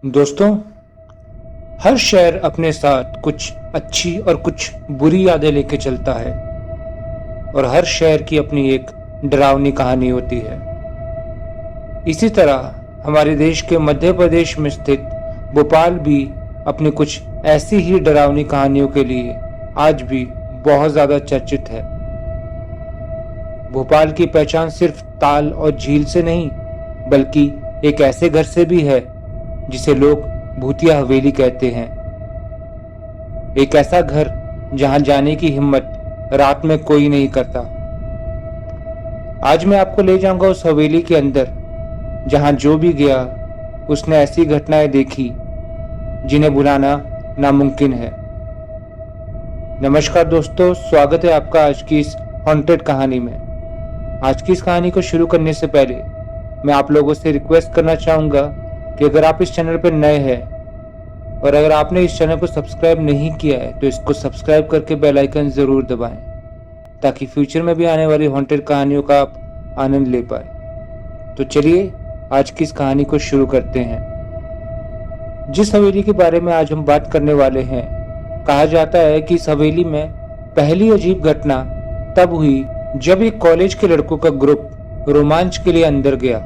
दोस्तों, हर शहर अपने साथ कुछ अच्छी और कुछ बुरी यादें लेके चलता है और हर शहर की अपनी एक डरावनी कहानी होती है। इसी तरह हमारे देश के मध्य प्रदेश में स्थित भोपाल भी अपनी कुछ ऐसी ही डरावनी कहानियों के लिए आज भी बहुत ज्यादा चर्चित है। भोपाल की पहचान सिर्फ ताल और झील से नहीं, बल्कि एक ऐसे घर से भी है जिसे लोग भूतिया हवेली कहते हैं। एक ऐसा घर जहां जाने की हिम्मत रात में कोई नहीं करता। आज मैं आपको ले जाऊंगा उस हवेली के अंदर जहां जो भी गया उसने ऐसी घटनाएं देखी जिन्हें भुलाना नामुमकिन है। नमस्कार दोस्तों, स्वागत है आपका आज की इस हॉन्टेड कहानी में। आज की इस कहानी को शुरू करने से पहले मैं आप लोगों से रिक्वेस्ट करना चाहूंगा कि अगर आप इस चैनल पर नए हैं और अगर आपने इस चैनल को सब्सक्राइब नहीं किया है तो इसको सब्सक्राइब करके बेल आइकन जरूर दबाएं ताकि फ्यूचर में भी आने वाली हॉन्टेड कहानियों का आप आनंद ले पाए। तो चलिए आज की इस कहानी को शुरू करते हैं। जिस हवेली के बारे में आज हम बात करने वाले हैं, कहा जाता है कि इस हवेली में पहली अजीब घटना तब हुई जब एक कॉलेज के लड़कों का ग्रुप रोमांच के लिए अंदर गया।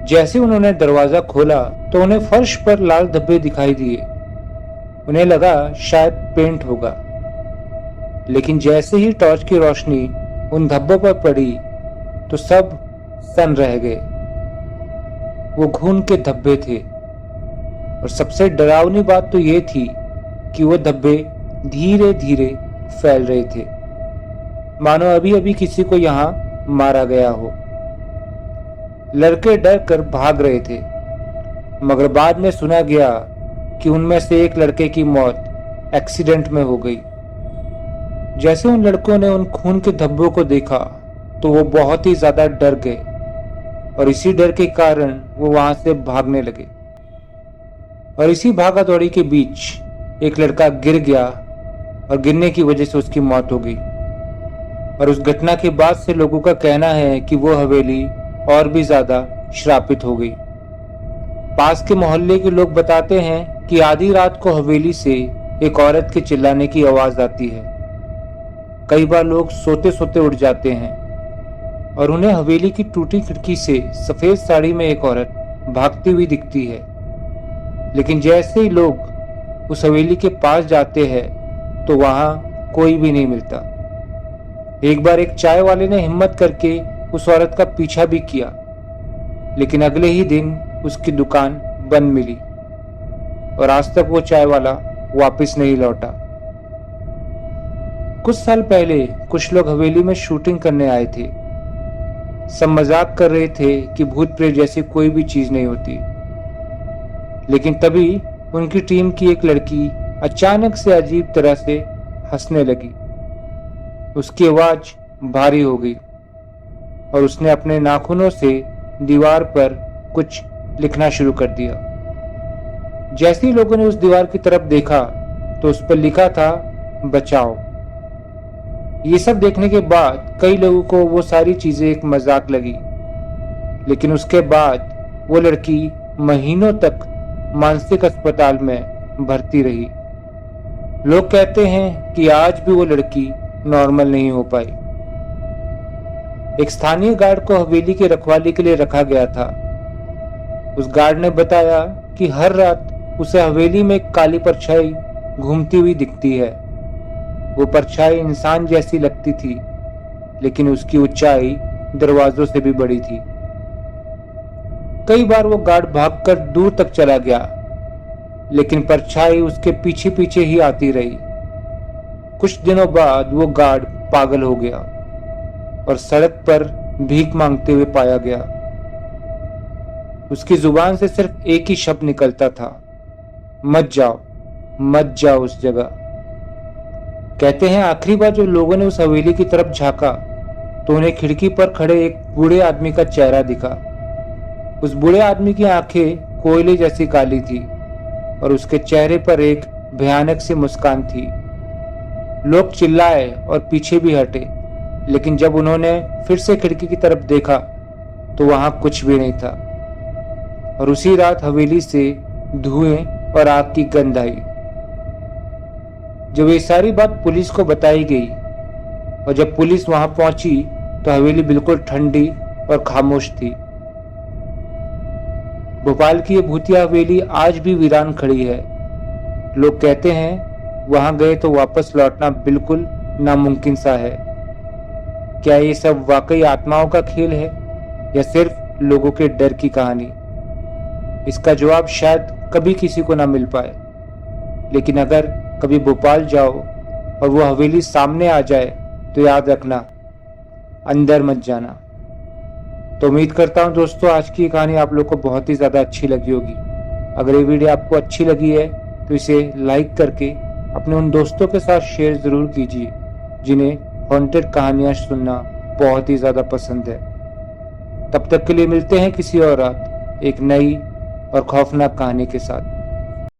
जैसे उन्होंने दरवाजा खोला तो उन्हें फर्श पर लाल धब्बे दिखाई दिए। उन्हें लगा शायद पेंट होगा, लेकिन जैसे ही टॉर्च की रोशनी उन धब्बों पर पड़ी तो सब सन्न रह गए। वो खून के धब्बे थे और सबसे डरावनी बात तो ये थी कि वो धब्बे धीरे धीरे फैल रहे थे, मानो अभी अभी किसी को यहाँ मारा गया हो। लड़के डर कर भाग रहे थे, मगर बाद में सुना गया कि उनमें से एक लड़के की मौत एक्सीडेंट में हो गई। जैसे उन लड़कों ने उन खून के धब्बों को देखा तो वो बहुत ही ज्यादा डर गए और इसी डर के कारण वो वहां से भागने लगे। और इसी भागा दौड़ी के बीच एक लड़का गिर गया और गिरने की वजह से उसकी मौत हो गई। और उस घटना के बाद से लोगों का कहना है कि वो हवेली और भी ज्यादा श्रापित हो गई। पास के मोहल्ले के लोग बताते हैं कि आधी रात को हवेली से एक औरत के चिल्लाने की आवाज आती है। कई बार लोग सोते सोते उठ जाते हैं और उन्हें हवेली की टूटी खिड़की से सफेद साड़ी में एक औरत भागती हुई दिखती है। लेकिन जैसे ही लोग उस हवेली के पास जाते हैं तो वहां कोई भी नहीं मिलता। एक बार एक चाय वाले ने हिम्मत करके उस औरत का पीछा भी किया, लेकिन अगले ही दिन उसकी दुकान बंद मिली और आज तक वो चाय वाला वापस नहीं लौटा। कुछ साल पहले कुछ लोग हवेली में शूटिंग करने आए थे। सब मजाक कर रहे थे कि भूत प्रेत जैसी कोई भी चीज नहीं होती, लेकिन तभी उनकी टीम की एक लड़की अचानक से अजीब तरह से हंसने लगी। उसकी आवाज भारी हो गई और उसने अपने नाखूनों से दीवार पर कुछ लिखना शुरू कर दिया। जैसे ही लोगों ने उस दीवार की तरफ देखा तो उस पर लिखा था बचाओ। ये सब देखने के बाद कई लोगों को वो सारी चीजें एक मजाक लगी, लेकिन उसके बाद वो लड़की महीनों तक मानसिक अस्पताल में भर्ती रही। लोग कहते हैं कि आज भी वो लड़की नॉर्मल नहीं हो पाई। एक स्थानीय गार्ड को हवेली की रखवाली के लिए रखा गया था। उस गार्ड ने बताया कि हर रात उसे हवेली में एक काली परछाई घूमती हुई दिखती है। वो परछाई इंसान जैसी लगती थी, लेकिन उसकी ऊंचाई दरवाजों से भी बड़ी थी। कई बार वो गार्ड भागकर दूर तक चला गया, लेकिन परछाई उसके पीछे पीछे ही आती रही। कुछ दिनों बाद वो गार्ड पागल हो गया और सड़क पर भीख मांगते हुए पाया गया। उसकी जुबान से सिर्फ एक ही शब्द निकलता था, मत जाओ, मत जाओ उस जगह। कहते हैं आखिरी बार जो लोगों ने उस हवेली की तरफ झांका तो उन्हें खिड़की पर खड़े एक बूढ़े आदमी का चेहरा दिखा। उस बूढ़े आदमी की आंखें कोयले जैसी काली थी और उसके चेहरे पर एक भयानक सी मुस्कान थी। लोग चिल्लाए और पीछे भी हटे, लेकिन जब उन्होंने फिर से खिड़की की तरफ देखा तो वहां कुछ भी नहीं था। और उसी रात हवेली से धुएं और आग की गंध आई। जब ये सारी बात पुलिस को बताई गई और जब पुलिस वहां पहुंची तो हवेली बिल्कुल ठंडी और खामोश थी। भोपाल की ये भूतिया हवेली आज भी वीरान खड़ी है। लोग कहते हैं वहां गए तो वापस लौटना बिल्कुल नामुमकिन सा है। क्या ये सब वाकई आत्माओं का खेल है या सिर्फ लोगों के डर की कहानी? इसका जवाब शायद कभी किसी को ना मिल पाए, लेकिन अगर कभी भोपाल जाओ और वो हवेली सामने आ जाए तो याद रखना, अंदर मत जाना। तो उम्मीद करता हूँ दोस्तों आज की कहानी आप लोग को बहुत ही ज़्यादा अच्छी लगी होगी। अगर ये वीडियो आपको अच्छी लगी है तो इसे लाइक करके अपने उन दोस्तों के साथ शेयर ज़रूर कीजिए जिन्हें हॉन्टेड कहानियाँ सुनना बहुत ही ज़्यादा पसंद है। तब तक के लिए मिलते हैं किसी और रात एक नई और खौफनाक कहानी के साथ।